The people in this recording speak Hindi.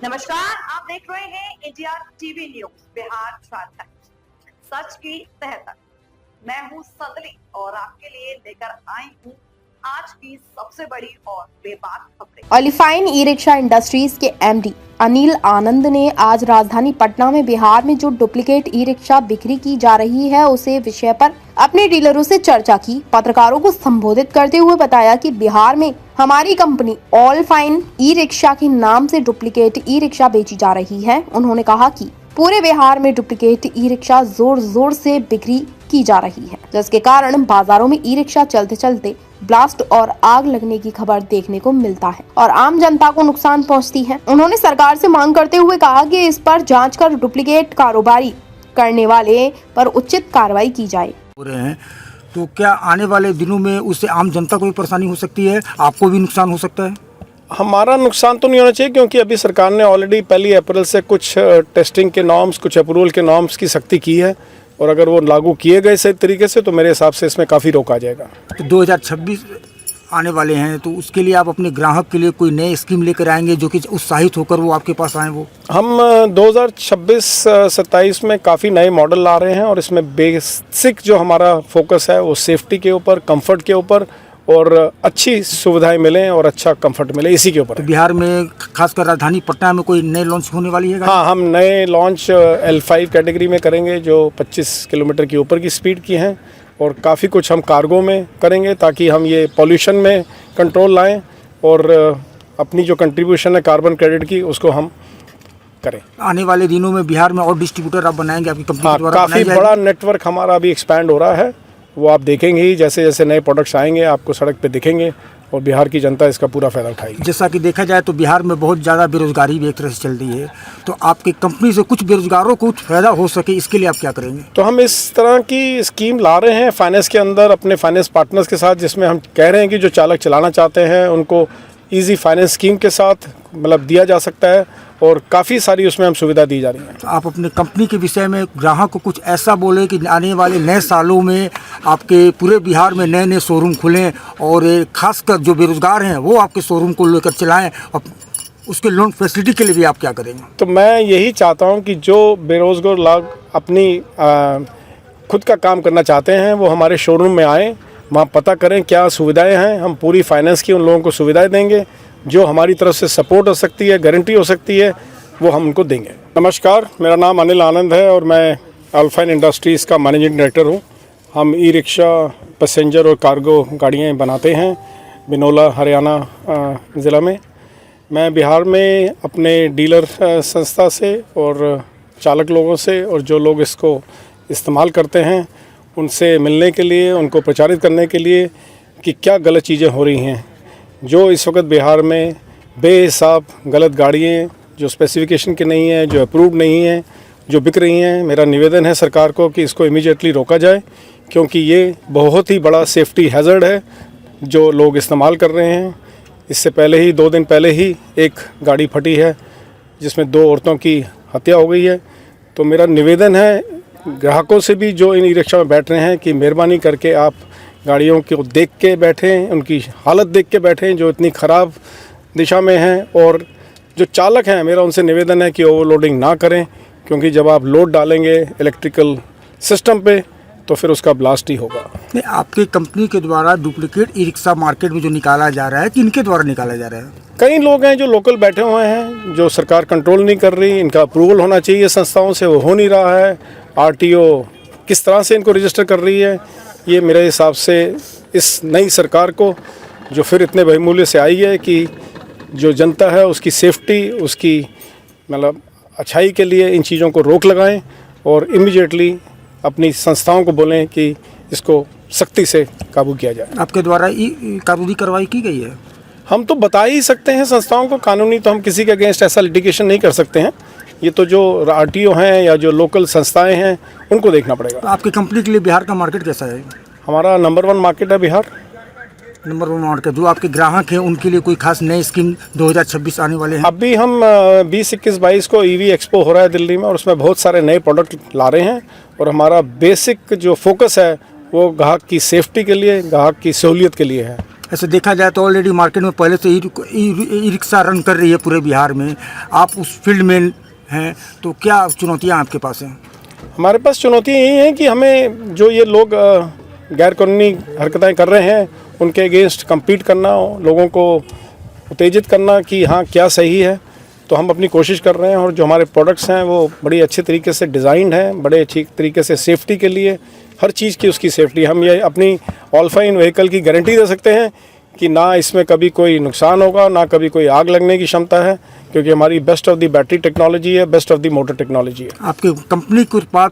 नमस्कार, आप देख रहे हैं India TV news Bihar Jharkhand, सच की तह तक। मैं हूं संदली और आपके लिए लेकर आई हूं आज की सबसे बड़ी और बेबाक खबरें। ओलिफाइन ई रिक्शा इंडस्ट्रीज के एमडी अनिल आनंद ने आज राजधानी पटना में बिहार में जो डुप्लीकेट ई रिक्शा बिक्री की जा रही है उसे विषय पर अपने डीलरों से चर्चा की। पत्रकारों को संबोधित करते हुए बताया कि बिहार में हमारी कंपनी ओलिफाइन ई रिक्शा के नाम से डुप्लीकेट ई रिक्शा बेची जा रही है। उन्होंने कहा कि पूरे बिहार में डुप्लीकेट ई रिक्शा जोर जोर से बिक्री की जा रही है, जिसके कारण बाजारों में ई रिक्शा चलते चलते ब्लास्ट और आग लगने की खबर देखने को मिलता है और आम जनता को नुकसान पहुंचती है। उन्होंने सरकार से मांग करते हुए कहा कि इस पर जांच कर डुप्लीकेट कारोबारी करने वाले पर उचित कार्रवाई की जाए। हो रहे हैं तो क्या आने वाले दिनों में उससे आम जनता को भी परेशानी हो सकती है, आपको भी नुकसान हो सकता है? हमारा नुकसान तो नहीं होना चाहिए, क्योंकि अभी सरकार ने ऑलरेडी 1 अप्रैल से कुछ टेस्टिंग के नॉर्म्स, कुछ अप्रूवल के नॉर्म्स की सख्ती की है और अगर वो लागू किए गए सही तरीके से तो मेरे हिसाब से इसमें काफ़ी रोक आ जाएगा। तो 2026 आने वाले हैं तो उसके लिए आप अपने ग्राहक के लिए कोई नई स्कीम लेकर आएंगे जो कि उत्साहित होकर वो आपके पास आए? वो हम 2026-27 में काफ़ी नए मॉडल ला रहे हैं और इसमें बेसिक जो हमारा फोकस है वो सेफ्टी के ऊपर, कंफर्ट के ऊपर और अच्छी सुविधाएं मिलें और अच्छा कंफर्ट मिले, इसी के ऊपर। तो बिहार में खासकर राजधानी पटना में कोई नए लॉन्च होने वाली है? हाँ, हम नए लॉन्च L5 कैटेगरी में करेंगे जो 25 किलोमीटर की ऊपर की स्पीड की हैं और काफ़ी कुछ हम कार्गो में करेंगे ताकि हम ये पॉल्यूशन में कंट्रोल लाएं और अपनी जो कंट्रीब्यूशन है कार्बन क्रेडिट की उसको हम करें। आने वाले दिनों में बिहार में और डिस्ट्रीब्यूटर आप बनाएंगे आपकी कंपनी के द्वारा? काफ़ी बड़ा नेटवर्क हमारा अभी एक्सपैंड हो रहा है, वो आप देखेंगे ही, जैसे जैसे नए प्रोडक्ट्स आएंगे आपको सड़क पे दिखेंगे और बिहार की जनता इसका पूरा फ़ायदा उठाएगी। जैसा कि देखा जाए तो बिहार में बहुत ज़्यादा बेरोजगारी भी एक तरह से चल रही है, तो आपकी कंपनी से कुछ बेरोजगारों को कुछ फ़ायदा हो सके इसके लिए आप क्या करेंगे? तो हम इस तरह की स्कीम ला रहे हैं फाइनेंस के अंदर अपने फाइनेंस पार्टनर्स के साथ, जिसमें हम कह रहे हैं कि जो चालक चलाना चाहते हैं उनको ईजी फाइनेंस स्कीम के साथ मतलब दिया जा सकता है और काफ़ी सारी उसमें हम सुविधा दी जा रही है। तो आप अपने कंपनी के विषय में ग्राहक को कुछ ऐसा बोले कि आने वाले नए सालों में आपके पूरे बिहार में नए नए शोरूम खुलें और खासकर जो बेरोजगार हैं वो आपके शोरूम को लेकर चलाएं और उसके लोन फैसिलिटी के लिए भी आप क्या करेंगे? तो मैं यही चाहता हूं कि जो बेरोजगार लोग अपनी खुद का काम करना चाहते हैं वो हमारे शोरूम में आएँ, वहाँ पता करें क्या सुविधाएं हैं, हम पूरी फाइनेंस की उन लोगों को सुविधाएं देंगे, जो हमारी तरफ से सपोर्ट हो सकती है, गारंटी हो सकती है, वो हम उनको देंगे। नमस्कार, मेरा नाम अनिल आनंद है और मैं ओलिफाइन इंडस्ट्रीज़ का मैनेजिंग डायरेक्टर हूँ। हम ई रिक्शा, पैसेंजर और कार्गो गाड़ियाँ बनाते हैं बिनौला, हरियाणा ज़िला में। मैं बिहार में अपने डीलर संस्था से और चालक लोगों से और जो लोग इसको इस्तेमाल करते हैं उनसे मिलने के लिए, उनको प्रचारित करने के लिए कि क्या गलत चीज़ें हो रही हैं। जो इस वक्त बिहार में बेहिसाब गलत गाड़ियाँ जो स्पेसिफिकेशन की नहीं है, जो अप्रूव्ड नहीं है, जो बिक रही हैं, मेरा निवेदन है सरकार को कि इसको इमीडिएटली रोका जाए, क्योंकि ये बहुत ही बड़ा सेफ्टी हैज़र्ड है जो लोग इस्तेमाल कर रहे हैं। इससे पहले ही 2 दिन पहले ही एक गाड़ी फटी है जिसमें 2 औरतों की हत्या हो गई है। तो मेरा निवेदन है ग्राहकों से भी जो इन ई रिक्शा में बैठ रहे हैं कि मेहरबानी करके आप गाड़ियों को देख के बैठें, उनकी हालत देख के बैठें जो इतनी ख़राब दिशा में हैं, और जो चालक हैं मेरा उनसे निवेदन है कि ओवरलोडिंग ना करें, क्योंकि जब आप लोड डालेंगे इलेक्ट्रिकल सिस्टम पे तो फिर उसका ब्लास्ट ही होगा। नहीं, आपकी कंपनी के द्वारा डुप्लीकेट ई रिक्शा मार्केट में जो निकाला जा रहा है कि इनके द्वारा निकाला जा रहा है? कई लोग हैं जो लोकल बैठे हुए हैं, जो सरकार कंट्रोल नहीं कर रही, इनका अप्रूवल होना चाहिए संस्थाओं से, वो हो नहीं रहा है। RTO किस तरह से इनको रजिस्टर कर रही है, ये मेरे हिसाब से इस नई सरकार को जो फिर इतने बहुमूल्य से आई है कि जो जनता है उसकी सेफ्टी, उसकी मतलब अच्छाई के लिए इन चीज़ों को रोक लगाएं और इमीडिएटली अपनी संस्थाओं को बोलें कि इसको सख्ती से काबू किया जाए। आपके द्वारा कानूनी कार्रवाई की गई है? हम तो बता ही सकते हैं संस्थाओं को, कानूनी तो हम किसी के अगेंस्ट ऐसा लिटिगेशन नहीं कर सकते हैं। ये तो जो RTO हैं या जो लोकल संस्थाएं हैं उनको देखना पड़ेगा। तो आपकी कंपनी के लिए बिहार का मार्केट कैसा है? हमारा नंबर 1 मार्केट है बिहार। Number 1 market. जो आपके ग्राहक हैं उनके लिए कोई खास नई स्कीम 2026 आने वाले हैं? अभी हम 20, 21, 22 को EV एक्सपो हो रहा है दिल्ली में और उसमें बहुत सारे नए प्रोडक्ट ला रहे हैं और हमारा बेसिक जो फोकस है वो ग्राहक की सेफ्टी के लिए, ग्राहक की सहूलियत के लिए है। ऐसे देखा जाए तो ऑलरेडी मार्केट में पहले से ई रिक्शा रन कर रही है पूरे बिहार में, आप उस फील्ड में हैं, तो क्या चुनौतियाँ आपके पास हैं? हमारे पास चुनौतियाँ यही हैं कि हमें जो ये लोग गैर कानूनी हरकतें कर रहे हैं उनके अगेंस्ट compete करना, लोगों को उत्तेजित करना कि हाँ क्या सही है। तो हम अपनी कोशिश कर रहे हैं और जो हमारे प्रोडक्ट्स हैं वो बड़ी अच्छे तरीके से डिज़ाइंड हैं, बड़े अच्छी तरीके से सेफ्टी के लिए, हर चीज़ की उसकी सेफ्टी। हम ये अपनी ऑलफाइन व्हीकल की गारंटी दे सकते हैं कि ना इसमें कभी कोई नुकसान होगा, ना कभी कोई आग लगने की क्षमता है, क्योंकि हमारी best of the battery technology है, best of the motor technology है। आपके कंपनी के उत्पाद